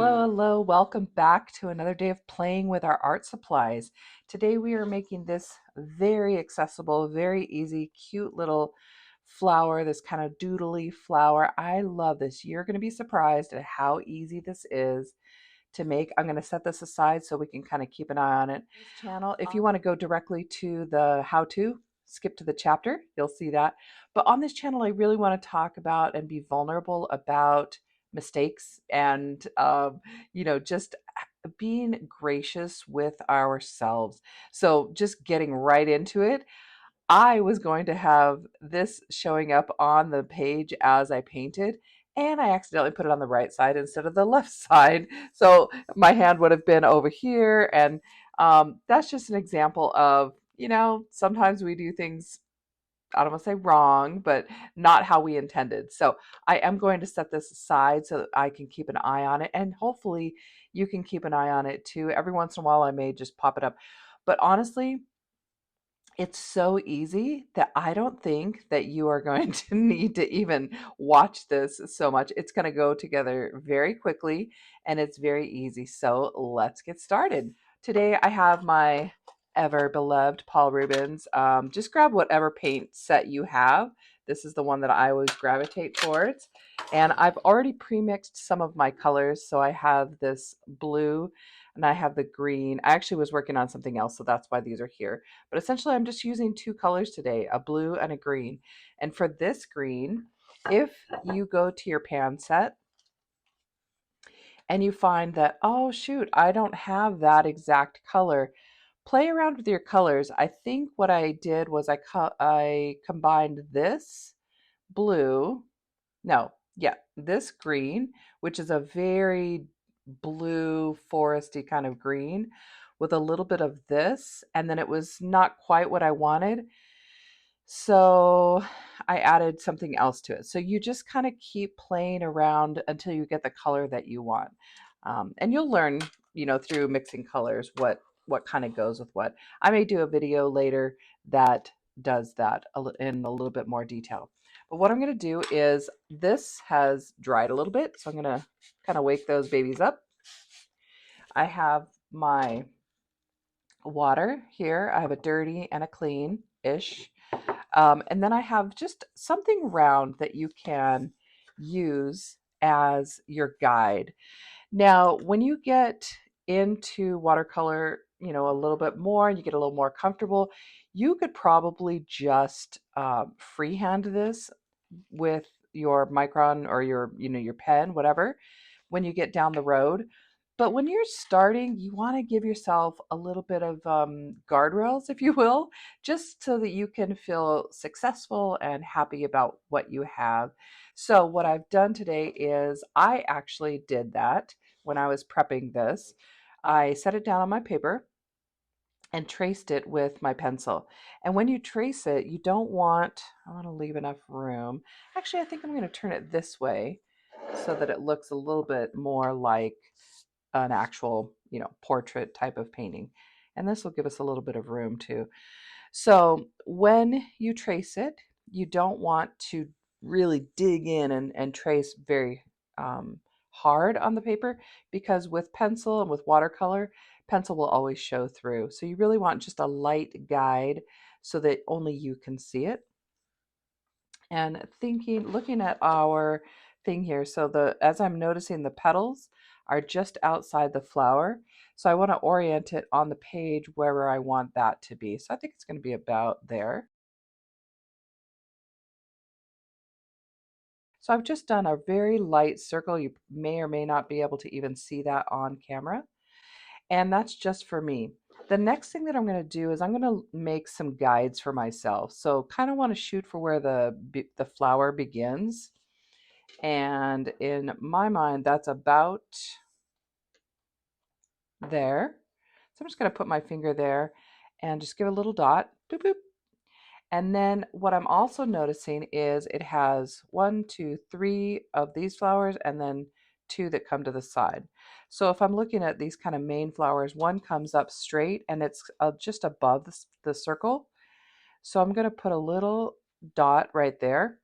Hello, hello. Welcome back to another day of playing with our art supplies. Today we are making this very accessible, very easy, cute little flower, this kind of doodly flower. I love this. You're going to be surprised at how easy this is to make. I'm going to set this aside so we can kind of keep an eye on it. This channel, if you want to go directly to the how-to, skip to the chapter, you'll see that. But on this channel, I really want to talk about and be vulnerable about mistakes and just being gracious with ourselves. So just getting right into it, I was going to have this showing up on the page as I painted, and I accidentally put it on the right side instead of the left side. So my hand would have been over here, and that's just an example of, sometimes we do things, I don't want to say wrong, but not how we intended. So I am going to set this aside so that I can keep an eye on it, and hopefully you can keep an eye on it too. Every once in a while I may just pop it up. But honestly, it's so easy that I don't think that you are going to need to even watch this so much. It's going to go together very quickly and it's very easy. So let's get started. Today I have my ever beloved Paul Rubens. Just grab whatever paint set you have. This is the one that I always gravitate towards. And I've already pre-mixed some of my colors. So I have this blue and I have the green. I actually was working on something else, so that's why these are here. But essentially, I'm just using two colors today, a blue and a green. And for this green, if you go to your pan set and you find that, oh shoot, I don't have that exact color, play around with your colors. I think what I did was I combined this blue, no, yeah, this green, which is a very blue foresty kind of green, with a little bit of this, and then it was not quite what I wanted. So I added something else to it. So you just kind of keep playing around until you get the color that you want. And you'll learn, through mixing colors, what kind of goes with what. I may do a video later that does that in a little bit more detail. But what I'm going to do is, this has dried a little bit, so I'm going to kind of wake those babies up. I have my water here. I have a dirty and a clean-ish. And then I have just something round that you can use as your guide. Now, when you get into watercolor, a little bit more, and you get a little more comfortable, you could probably just freehand this with your micron or your pen, whatever, when you get down the road. But when you're starting, you want to give yourself a little bit of guardrails, if you will, just so that you can feel successful and happy about what you have. So what I've done today is, I actually did that when I was prepping this. I set it down on my paper and traced it with my pencil. And when you trace it, I want to leave enough room. Actually, I think I'm going to turn it this way so that it looks a little bit more like an actual, portrait type of painting. And this will give us a little bit of room too. So when you trace it, you don't want to really dig in and trace very hard on the paper, because with pencil and with watercolor, pencil will always show through. So you really want just a light guide so that only you can see it. And looking at our thing here, so as I'm noticing, the petals are just outside the flower. So I want to orient it on the page wherever I want that to be. So I think it's going to be about there. So I've just done a very light circle. You may or may not be able to even see that on camera. And that's just for me. The next thing that I'm going to do is I'm going to make some guides for myself. So kind of want to shoot for where the flower begins. And in my mind, that's about there. So I'm just going to put my finger there and just give a little dot. Boop, boop. And then what I'm also noticing is it has 1, 2, 3 of these flowers, and then 2 that come to the side. So if I'm looking at these kind of main flowers, one comes up straight and it's just above the circle. So I'm going to put a little dot right there.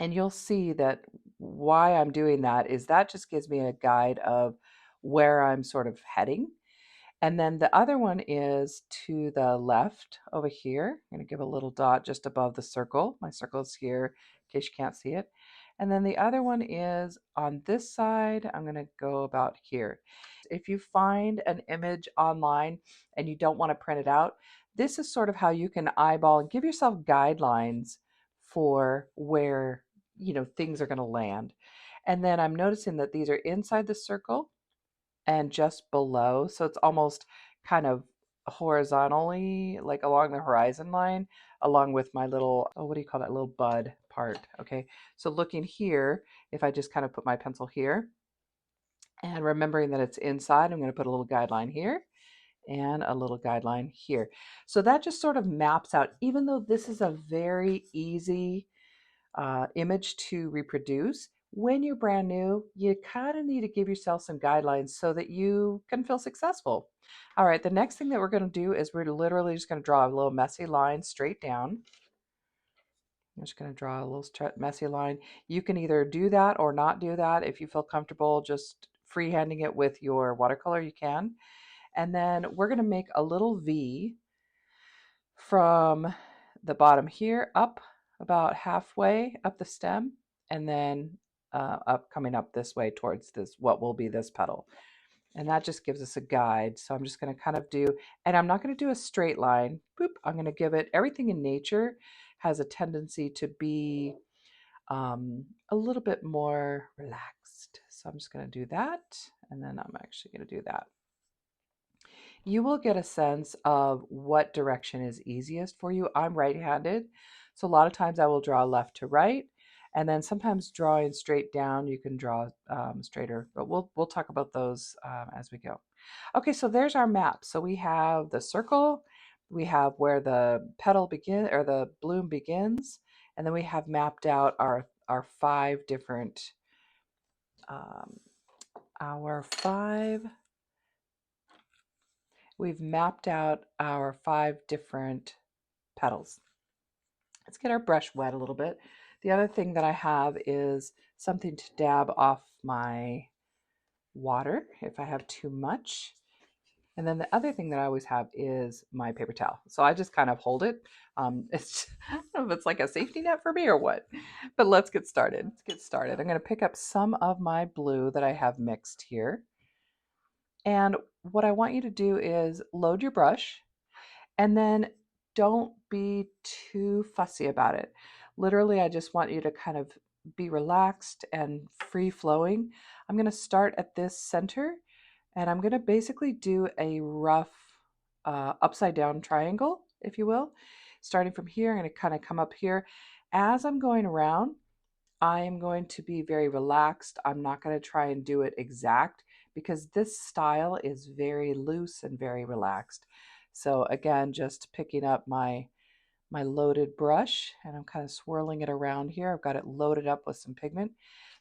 And you'll see that why I'm doing that is that just gives me a guide of where I'm sort of heading. And then the other one is to the left over here. I'm going to give a little dot just above the circle. My circle is here in case you can't see it. And then the other one is on this side. I'm going to go about here. If you find an image online and you don't want to print it out, this is sort of how you can eyeball and give yourself guidelines for where, things are going to land. And then I'm noticing that these are inside the circle and just below. So it's almost kind of horizontally, like along the horizon line, along with my little, oh, what do you call that little bud part? Okay. So looking here, if I just kind of put my pencil here and remembering that it's inside, I'm going to put a little guideline here and a little guideline here. So that just sort of maps out, even though this is a very easy image to reproduce. When you're brand new, you kind of need to give yourself some guidelines so that you can feel successful. All right, the next thing that we're going to do is we're literally just going to draw a little messy line straight down. I'm just going to draw a little messy line. You can either do that or not do that. If you feel comfortable just freehanding it with your watercolor, you can. And then we're going to make a little V from the bottom here up about halfway up the stem, and then coming up this way towards this, what will be this petal. And that just gives us a guide. So I'm just going to kind of do, and I'm not going to do a straight line. Boop. I'm going to give it, everything in nature has a tendency to be a little bit more relaxed. So I'm just going to do that. And then I'm actually going to do that. You will get a sense of what direction is easiest for you. I'm right-handed, so a lot of times I will draw left to right, and then sometimes drawing straight down, you can draw straighter, but we'll talk about those as we go. Okay, so there's our map. So we have the circle, we have where the petal begin or the bloom begins, and then we have mapped out our five different um, our five we've mapped out our five different petals. Let's get our brush wet a little bit. The other thing that I have is something to dab off my water if I have too much. And then the other thing that I always have is my paper towel. So I just kind of hold it. It's I don't know if it's like a safety net for me or what, but let's get started. I'm going to pick up some of my blue that I have mixed here. And what I want you to do is load your brush. And then don't be too fussy about it. Literally, I just want you to kind of be relaxed and free flowing. I'm going to start at this center and I'm going to basically do a rough upside down triangle, if you will. Starting from here, I'm going to kind of come up here. As I'm going around, I am going to be very relaxed. I'm not going to try and do it exact because this style is very loose and very relaxed. So again, just picking up my loaded brush and I'm kind of swirling it around here. I've got it loaded up with some pigment.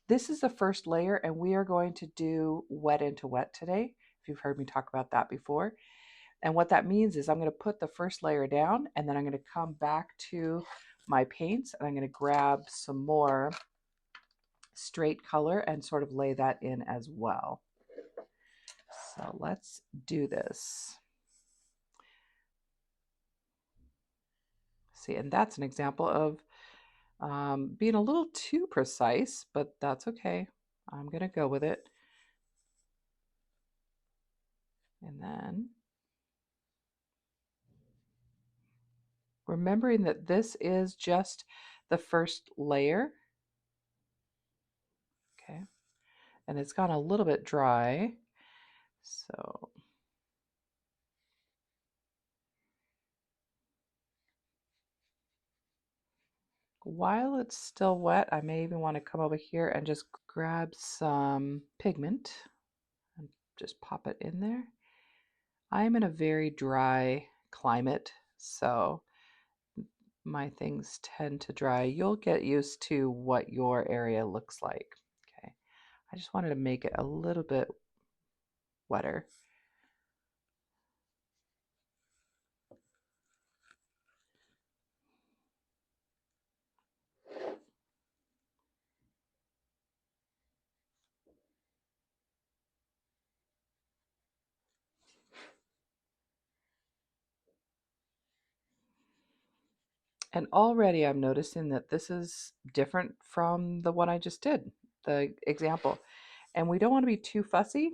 This is the first layer and we are going to do wet into wet today, if you've heard me talk about that before. And what that means is I'm going to put the first layer down and then I'm going to come back to my paints and I'm going to grab some more straight color and sort of lay that in as well. So let's do this. See, and that's an example of being a little too precise, but that's okay. I'm going to go with it. And then remembering that this is just the first layer. Okay. And it's gone a little bit dry. So while it's still wet, I may even want to come over here and just grab some pigment and just pop it in there. I am in a very dry climate, so my things tend to dry. You'll get used to what your area looks like. Okay, I just wanted to make it a little bit wetter. And already I'm noticing that this is different from the one I just did, the example. And we don't want to be too fussy.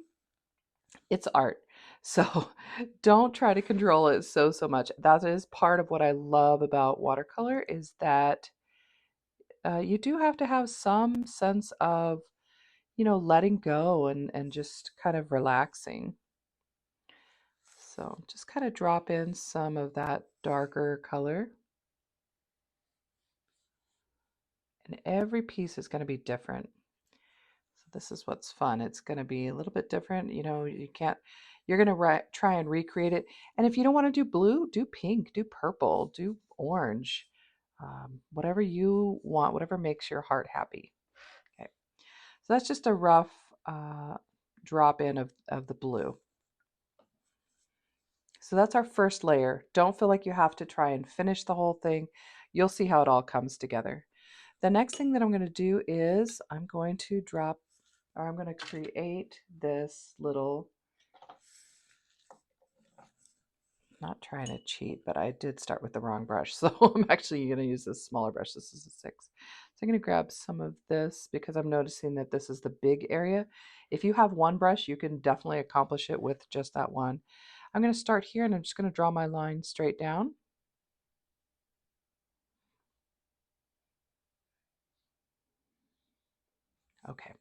It's art. So don't try to control it so much. That is part of what I love about watercolor is that you do have to have some sense of, letting go and just kind of relaxing. So just kind of drop in some of that darker color. And every piece is going to be different. So this is what's fun. It's going to be a little bit different. You're going to try and recreate it. And if you don't want to do blue, do pink, do purple, do orange, whatever you want, whatever makes your heart happy. Okay. So that's just a rough drop in of the blue. So that's our first layer. Don't feel like you have to try and finish the whole thing. You'll see how it all comes together. The next thing that I'm going to do is I'm going to create this little, not trying to cheat, but I did start with the wrong brush. So I'm actually going to use this smaller brush. This is a 6. So I'm going to grab some of this because I'm noticing that this is the big area. If you have one brush, you can definitely accomplish it with just that one. I'm going to start here and I'm just going to draw my line straight down. Okay,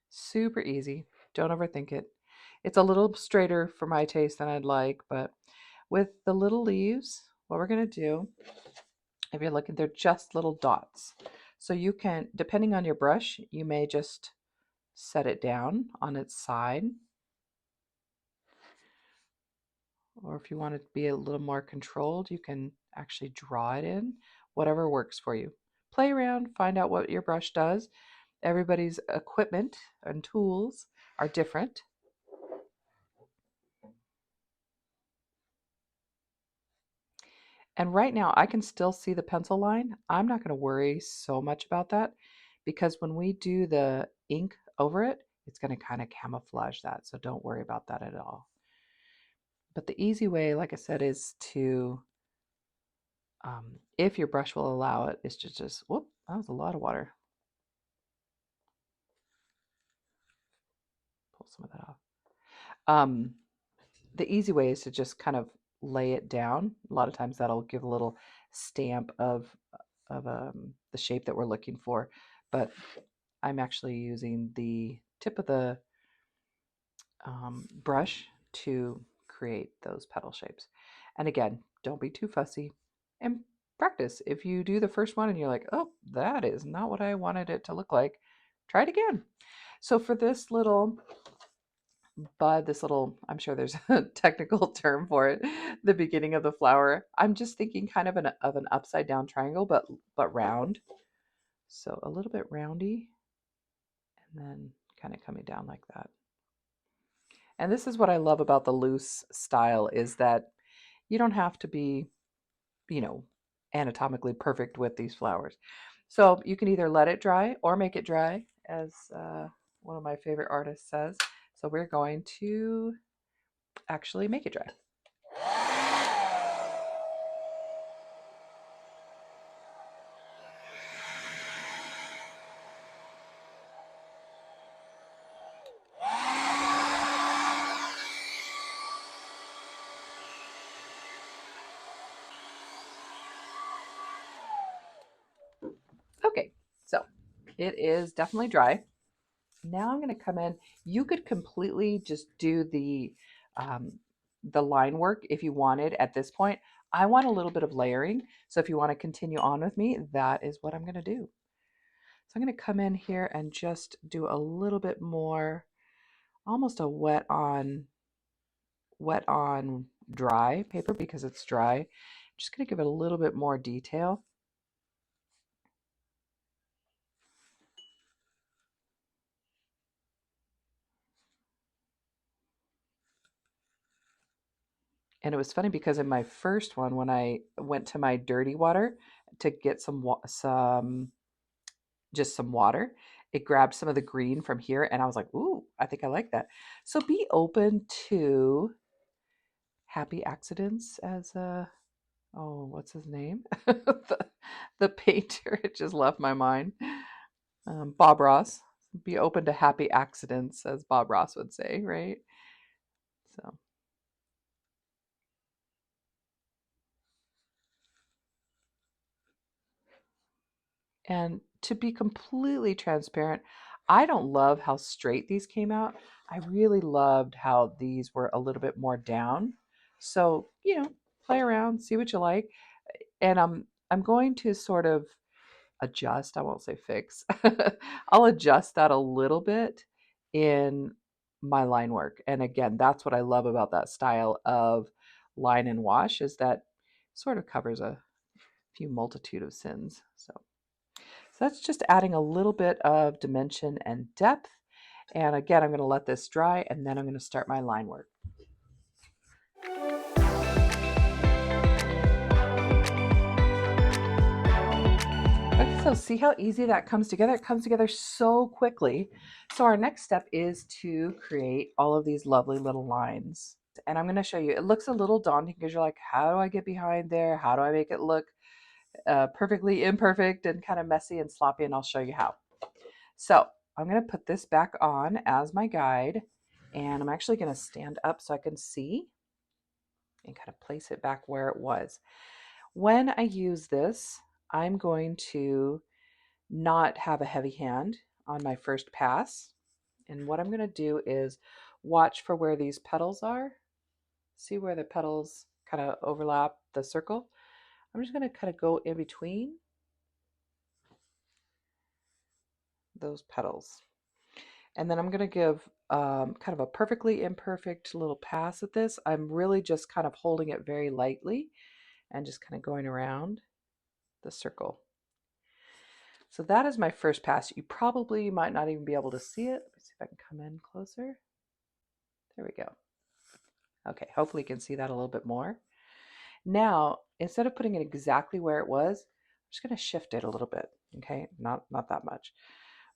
super easy. Don't overthink it. It's a little straighter for my taste than I'd like, but with the little leaves, what we're going to do, if you're looking, they're just little dots. So you can, depending on your brush, you may just set it down on its side. Or if you want it to be a little more controlled, you can actually draw it in, whatever works for you. Play around, find out what your brush does. Everybody's equipment and tools are different. And right now I can still see the pencil line. I'm not going to worry so much about that because when we do the ink over it, it's going to kind of camouflage that. So don't worry about that at all. But the easy way, like I said, is to, if your brush will allow it, is to just, whoop, that was a lot of water. Pull some of that off. The easy way is to just kind of lay it down. A lot of times that'll give a little stamp of the shape that we're looking for. But I'm actually using the tip of the brush to create those petal shapes. And again, don't be too fussy and practice. If you do the first one and you're like, oh, that is not what I wanted it to look like, try it again. So for this little bud, I'm sure there's a technical term for it, the beginning of the flower, I'm just thinking kind of an upside down triangle, but round. So a little bit roundy and then kind of coming down like that. And this is what I love about the loose style is that you don't have to be, you know, anatomically perfect with these flowers. So you can either let it dry or make it dry, as one of my favorite artists says. So we're going to actually make it dry. Okay, so it is definitely dry. Now I'm going to come in. You could completely just do um, the line work if you wanted at this point. I want a little bit of layering. So if you want to continue on with me, that is what I'm going to do. So I'm going to come in here and just do a little bit more, almost a wet on dry paper because it's dry. I'm just going to give it a little bit more detail. And it was funny because in my first one, when I went to my dirty water to get some just some water, it grabbed some of the green from here, and I was like, "Ooh, I think I like that." So be open to happy accidents, as Oh, what's his name? The painter. It just left my mind. Bob Ross. Be open to happy accidents, as Bob Ross would say, right? So, and to be completely transparent, I don't love how straight these came out. I really loved how these were a little bit more down. So, play around, see what you like. And I'm going to sort of adjust, I won't say fix. I'll adjust that a little bit in my line work. And again, that's what I love about that style of line and wash is that sort of covers a few multitude of sins. So that's just adding a little bit of dimension and depth. And again, I'm going to let this dry and then I'm going to start my line work. Okay, so see how easy that comes together? It comes together so quickly. So our next step is to create all of these lovely little lines. And I'm going to show you, it looks a little daunting because you're like, how do I get behind there? How do I make it look perfectly imperfect and kind of messy and sloppy? And I'll show you how. So I'm going to put this back on as my guide. And I'm actually going to stand up so I can see and kind of place it back where it was. When I use this, I'm going to not have a heavy hand on my first pass. And what I'm going to do is watch for where these petals are. See where the petals kind of overlap the circle? I'm just going to kind of go in between those petals. And then I'm going to give kind of a perfectly imperfect little pass at this. I'm really just kind of holding it very lightly and just kind of going around the circle. So that is my first pass. You probably might not even be able to see it. Let me see if I can come in closer. There we go. Okay, hopefully you can see that a little bit more. Now, instead of putting it exactly where it was, I'm just going to shift it a little bit. Okay, not that much.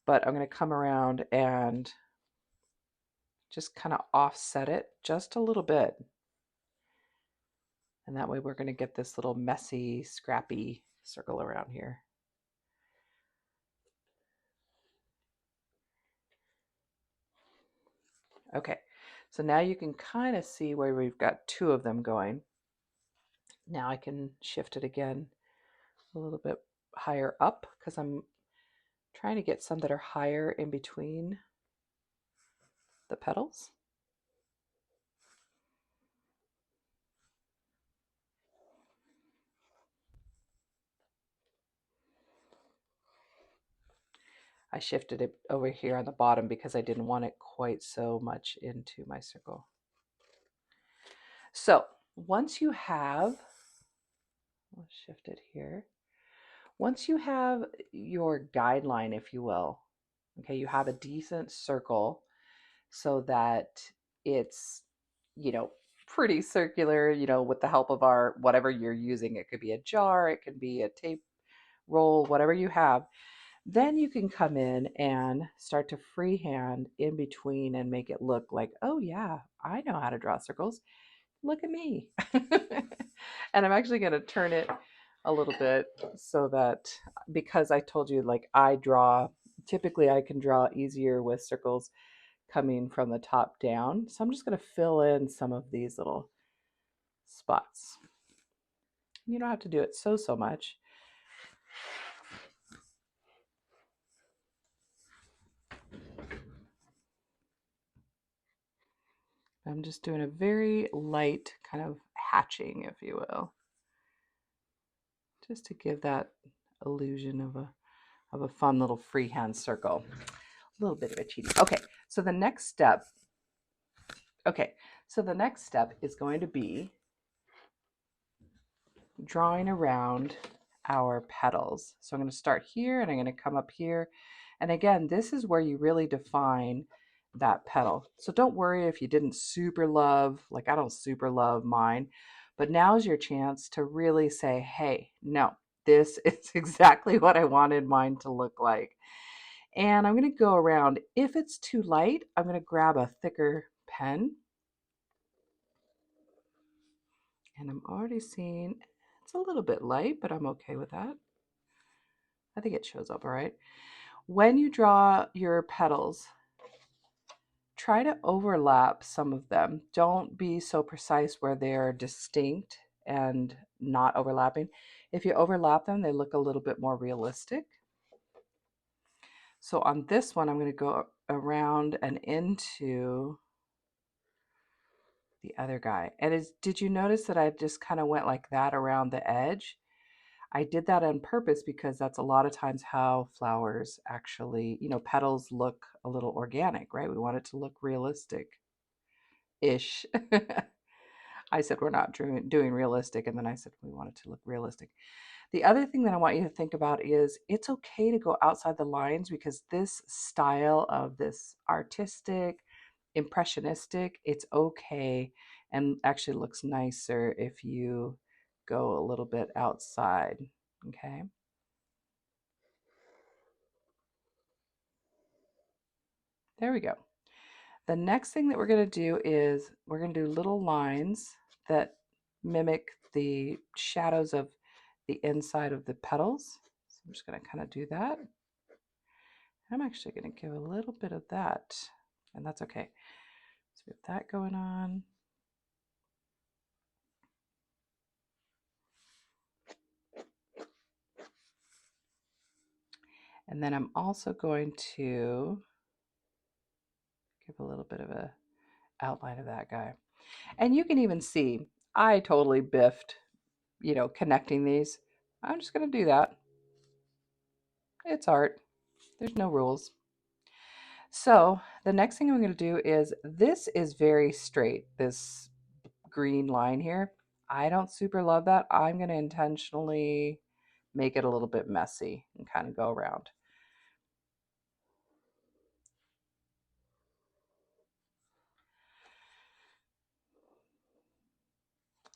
But I'm going to come around and just kind of offset it just a little bit. And that way we're going to get this little messy, scrappy circle around here. Okay, so now you can kind of see where we've got two of them going. Now I can shift it again a little bit higher up because I'm trying to get some that are higher in between the petals. I shifted it over here on the bottom because I didn't want it quite so much into my circle. So once you have, I'll shift it here. Once you have your guideline, if you will, okay, you have a decent circle so that it's, pretty circular, with the help of our, whatever you're using. It could be a jar, it can be a tape roll, whatever you have. Then you can come in and start to freehand in between and make it look like, oh yeah, I know how to draw circles. Look at me. And I'm actually going to turn it a little bit so that, because I told you, like, typically I can draw easier with circles coming from the top down. So I'm just going to fill in some of these little spots. You don't have to do it so much. I'm just doing a very light kind of hatching, if you will, just to give that illusion of a fun little freehand circle. A little bit of a cheating. Okay, so the next step. Okay, so the next step is going to be drawing around our petals. So I'm going to start here and I'm going to come up here. And again, this is where you really define that petal. So don't worry if you didn't super love, like I don't super love mine, but now's your chance to really say, hey, no, this is exactly what I wanted mine to look like. And I'm going to go around. If it's too light, I'm going to grab a thicker pen. And I'm already seeing it's It's a little bit light, but I'm okay with that. I think it shows up all right. When you draw your petals, try to overlap some of them. Don't be so precise where they're distinct and not overlapping. If you overlap them, they look a little bit more realistic. So on this one, I'm going to go around and into the other guy. And did you notice that I just kind of went like that around the edge? I did that on purpose because that's a lot of times how flowers actually, petals look a little organic, right? We want it to look realistic-ish. I said we're not doing realistic, and then I said we want it to look realistic. The other thing that I want you to think about is it's okay to go outside the lines because this style of this artistic, impressionistic, it's okay and actually looks nicer if you go a little bit outside, okay? There we go. The next thing that we're going to do is we're going to do little lines that mimic the shadows of the inside of the petals. So I'm just going to kind of do that. I'm actually going to give a little bit of that, and that's okay. So we have that going on. And then I'm also going to give a little bit of a outline of that guy. And you can even see, I totally biffed, connecting these. I'm just going to do that. It's art. There's no rules. So the next thing I'm going to do is, this is very straight, this green line here. I don't super love that. I'm going to intentionally make it a little bit messy and kind of go around.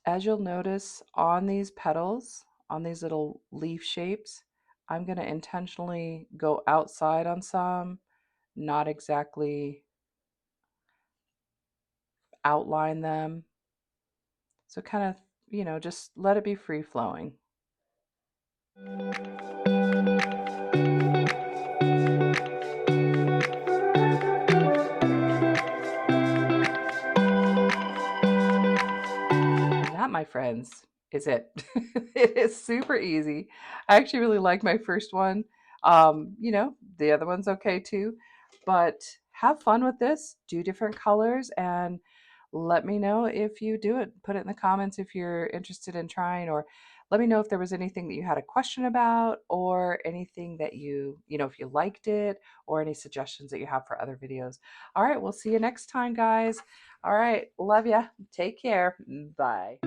As you'll notice on these petals, on these little leaf shapes, I'm going to intentionally go outside on some, not exactly outline them. So kind of, just let it be free flowing. And that, my friends, is it. It is super easy. I actually really like my first one. The other one's okay too, but have fun with this. Do different colors and let me know if you do it. Put it in the comments if you're interested in trying, or let me know if there was anything that you had a question about, or anything that if you liked it, or any suggestions that you have for other videos. All right, we'll see you next time, guys. All right, love ya. Take care. Bye.